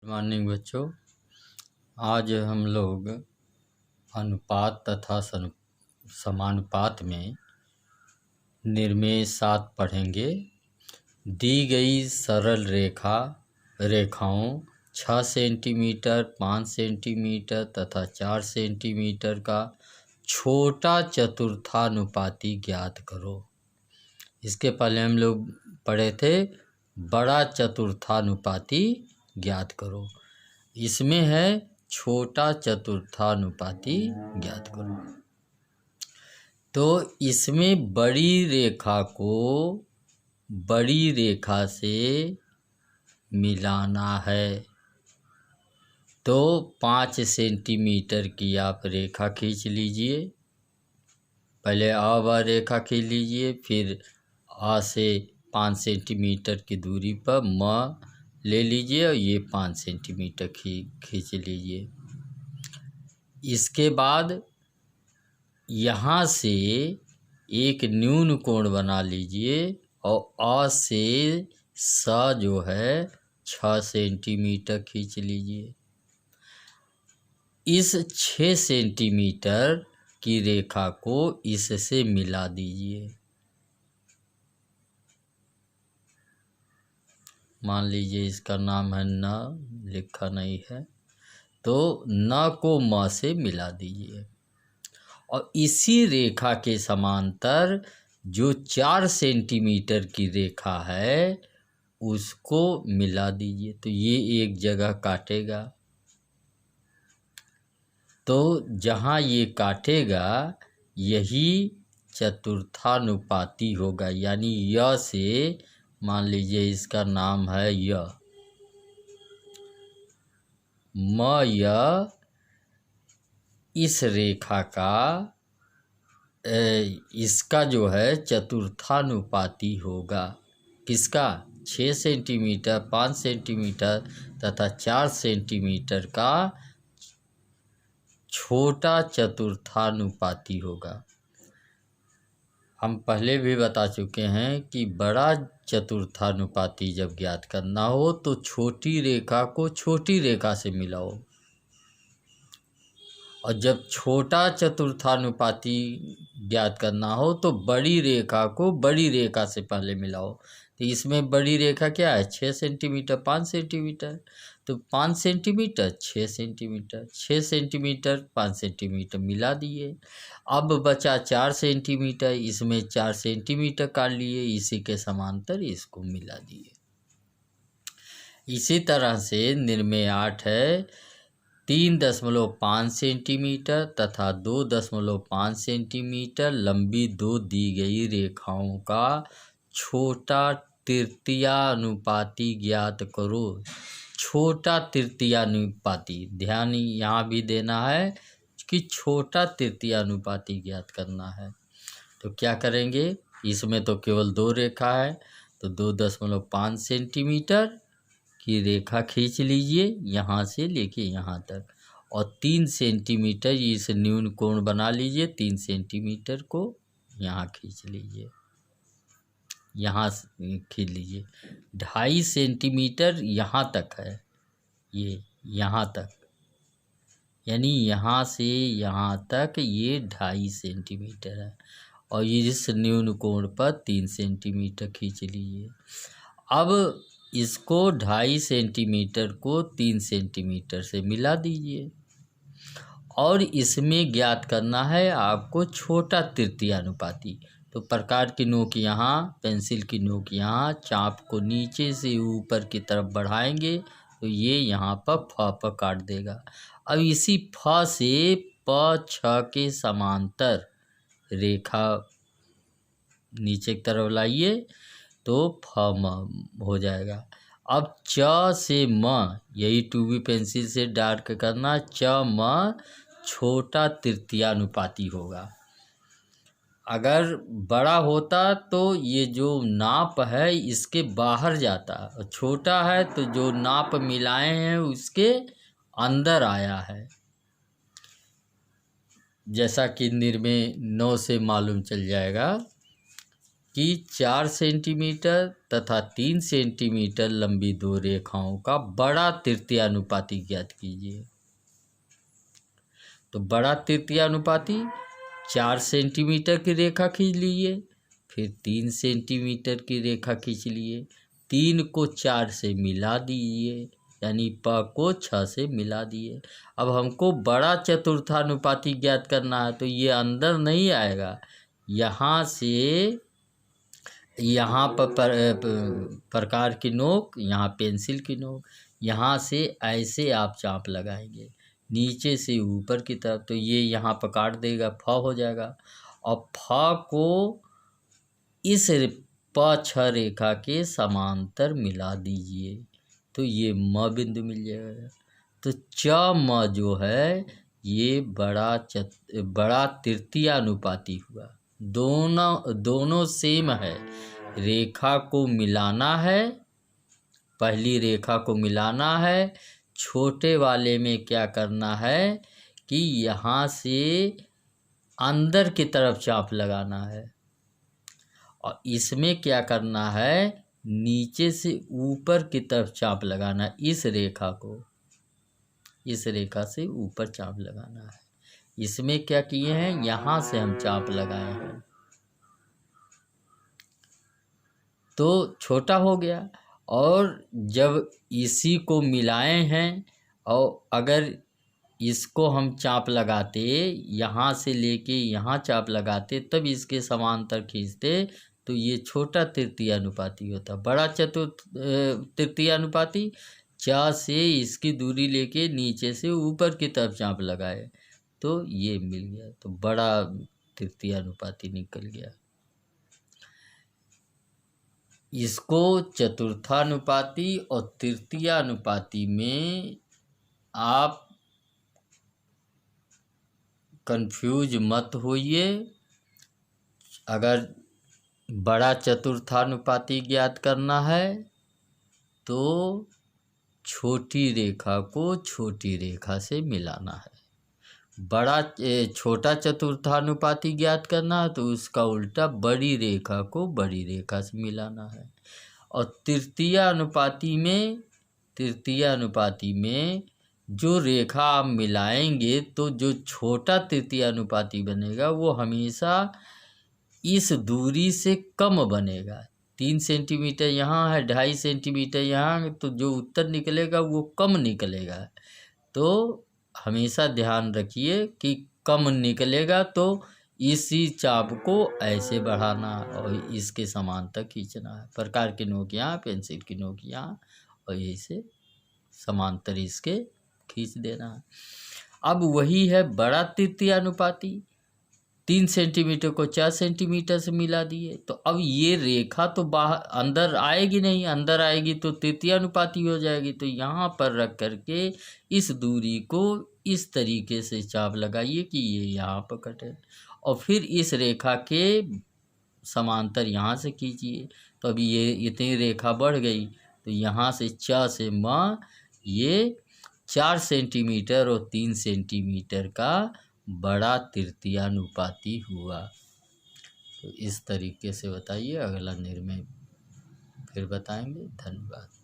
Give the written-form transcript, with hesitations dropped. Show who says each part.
Speaker 1: Morning बच्चों, आज हम लोग अनुपात तथा समानुपात में निर्मेय 7 पढ़ेंगे। दी गई सरल रेखाओं 6 सेंटीमीटर, 5 सेंटीमीटर तथा 4 सेंटीमीटर का छोटा चतुर्थानुपाती ज्ञात करो। इसके पहले हम लोग पढ़े थे बड़ा चतुर्थानुपाती ज्ञात करो। इसमें है छोटा चतुर्थानुपाती ज्ञात करो। तो इसमें बड़ी रेखा को बड़ी रेखा से मिलाना है। तो 5 सेंटीमीटर की आप रेखा खींच लीजिए। पहले आ रेखा खींच लीजिए, फिर आ से 5 सेंटीमीटर की दूरी पर म ले लीजिए और ये 5 सेंटीमीटर खींच लीजिए। इसके बाद यहाँ से एक न्यून कोण बना लीजिए और आ से स जो है 6 सेंटीमीटर खींच लीजिए। इस 6 सेंटीमीटर की रेखा को इससे मिला दीजिए। मान लीजिए इसका नाम है न, लिखा नहीं है, तो न को म से मिला दीजिए। और इसी रेखा के समांतर जो 4 सेंटीमीटर की रेखा है उसको मिला दीजिए। तो ये एक जगह काटेगा। तो जहाँ ये काटेगा यही चतुर्थानुपाती होगा, यानी य से मान लीजिए इसका नाम है य, म य इस रेखा का इसका जो है चतुर्थानुपाती होगा। किसका? 6 सेंटीमीटर, 5 सेंटीमीटर तथा 4 सेंटीमीटर का छोटा चतुर्थानुपाती होगा। हम पहले भी बता चुके हैं कि बड़ा चतुर्थानुपाती जब ज्ञात करना हो तो छोटी रेखा को छोटी रेखा से मिलाओ, और जब छोटा चतुर्थानुपाती ज्ञात करना हो तो बड़ी रेखा को बड़ी रेखा से पहले मिलाओ। तो इसमें बड़ी रेखा क्या है? 6 सेंटीमीटर, 5 सेंटीमीटर। तो 5 सेंटीमीटर, 6 सेंटीमीटर, 6 सेंटीमीटर, 5 सेंटीमीटर मिला दिए। अब बचा 4 सेंटीमीटर, इसमें 4 सेंटीमीटर काट लिए, इसी के समांतर इसको मिला दिए। इसी तरह से निर्मेय 8 है। 3.5 सेंटीमीटर तथा 2.5 सेंटीमीटर लंबी 2 दी गई रेखाओं का छोटा तृतीयानुपाती ज्ञात करो। छोटा तृतीयानुपाती, ध्यान यहाँ भी देना है कि छोटा तृतीयानुपाती ज्ञात करना है। तो क्या करेंगे? इसमें तो केवल 2 रेखा है, तो 2.5 सेंटीमीटर की रेखा खींच लीजिए यहाँ से लेके यहाँ तक, और 3 सेंटीमीटर इस न्यून कोण बना लीजिए। 3 सेंटीमीटर को यहाँ खींच लीजिए, यहाँ खींच लीजिए। 2.5 सेंटीमीटर यहाँ तक है, ये यहाँ तक, यानी यहाँ से यहाँ तक ये 2.5 सेंटीमीटर है, और ये इस न्यून कोण पर 3 सेंटीमीटर खींच लीजिए। अब इसको 2.5 सेंटीमीटर को 3 सेंटीमीटर से मिला दीजिए, और इसमें ज्ञात करना है आपको छोटा तृतीयानुपाती। तो प्रकार की नोक यहाँ, पेंसिल की नोक यहाँ, चाप को नीचे से ऊपर की तरफ बढ़ाएंगे तो ये यहाँ पर काट देगा। अब इसी फ से प छ के समांतर रेखा नीचे की तरफ लाइए तो फ म हो जाएगा। अब च से म, यही 2B पेंसिल से डार्क करना, च म छोटा तृतीयानुपाती होगा। अगर बड़ा होता तो ये जो नाप है इसके बाहर जाता, और छोटा है तो जो नाप मिलाए हैं उसके अंदर आया है। जैसा कि निर्मेय 9 से मालूम चल जाएगा कि 4 सेंटीमीटर तथा 3 सेंटीमीटर लंबी दो रेखाओं का बड़ा तृतीयानुपाती ज्ञात कीजिए। तो बड़ा तृतीयानुपाती 4 सेंटीमीटर की रेखा खींच लीजिए, फिर 3 सेंटीमीटर की रेखा खींच लिए, 3 को 4 से मिला दीजिए, यानी प को 6 से मिला दिए। अब हमको बड़ा चतुर्थानुपाती ज्ञात करना है, तो ये अंदर नहीं आएगा, यहाँ से यहाँ पर प्रकार की नोक, यहाँ पेंसिल की नोक, यहाँ से ऐसे आप चाप लगाएंगे नीचे से ऊपर की तरफ, तो ये यहाँ पर काट देगा, फ हो जाएगा। और फ को इस प छ रेखा के समांतर मिला दीजिए, तो ये म बिंदु मिल जाएगा। तो च म जो है ये बड़ा तृतीयानुपाती हुआ। दोनों सेम है, रेखा को मिलाना है, पहली रेखा को मिलाना है। छोटे वाले में क्या करना है कि यहाँ से अंदर की तरफ चाप लगाना है, और इसमें क्या करना है, नीचे से ऊपर की तरफ चाप लगाना है। इस रेखा को, इस रेखा से ऊपर चाप लगाना है। इसमें क्या किए हैं, यहाँ से हम चाप लगाए हैं, तो छोटा हो गया। और जब इसी को मिलाए हैं, और अगर इसको हम चाप लगाते, यहाँ से लेके यहाँ चाप लगाते, तब इसके समांतर खींचते, तो ये छोटा तृतीयानुपाती होता। बड़ा तृतीयानुपाती च से इसकी दूरी लेके नीचे से ऊपर की तरफ चाप लगाए, तो ये मिल गया, तो बड़ा तृतीयानुपाती निकल गया। इसको चतुर्थानुपाती और तृतीयानुपाती में आप कंफ्यूज मत होइए। अगर बड़ा चतुर्थानुपाती ज्ञात करना है तो छोटी रेखा को छोटी रेखा से मिलाना है। छोटा चतुर्थानुपाती ज्ञात करना है तो उसका उल्टा बड़ी रेखा को बड़ी रेखा से मिलाना है। और तृतीयानुपाती में जो रेखा आप मिलाएंगे, तो जो छोटा तृतीयानुपाती बनेगा वो हमेशा इस दूरी से कम बनेगा। 3 सेंटीमीटर यहाँ है, 2.5 सेंटीमीटर यहाँ, तो जो उत्तर निकलेगा वो कम निकलेगा। तो हमेशा ध्यान रखिए कि कम निकलेगा, तो इसी चाप को ऐसे बढ़ाना और इसके समांतर खींचना है। प्रकार की नोक यहाँ, पेंसिल की नोक यहाँ, और यही से समांतर इसके खींच देना है। अब वही है बड़ा तृतीयानुपाती, 3 सेंटीमीटर को 4 सेंटीमीटर से मिला दिए, तो अब ये रेखा तो बाहर अंदर आएगी नहीं, अंदर आएगी तो तृतीयानुपाती हो जाएगी। तो यहाँ पर रख करके इस दूरी को इस तरीके से चाप लगाइए कि ये यहाँ पर कटे, और फिर इस रेखा के समांतर यहाँ से खींचिए। तो अभी ये इतनी रेखा बढ़ गई, तो यहाँ से च से म ये 4 सेंटीमीटर और 3 सेंटीमीटर का बड़ा तृतीयानुपाती हुआ। तो इस तरीके से बताइए, अगला निर्णय फिर बताएंगे। धन्यवाद।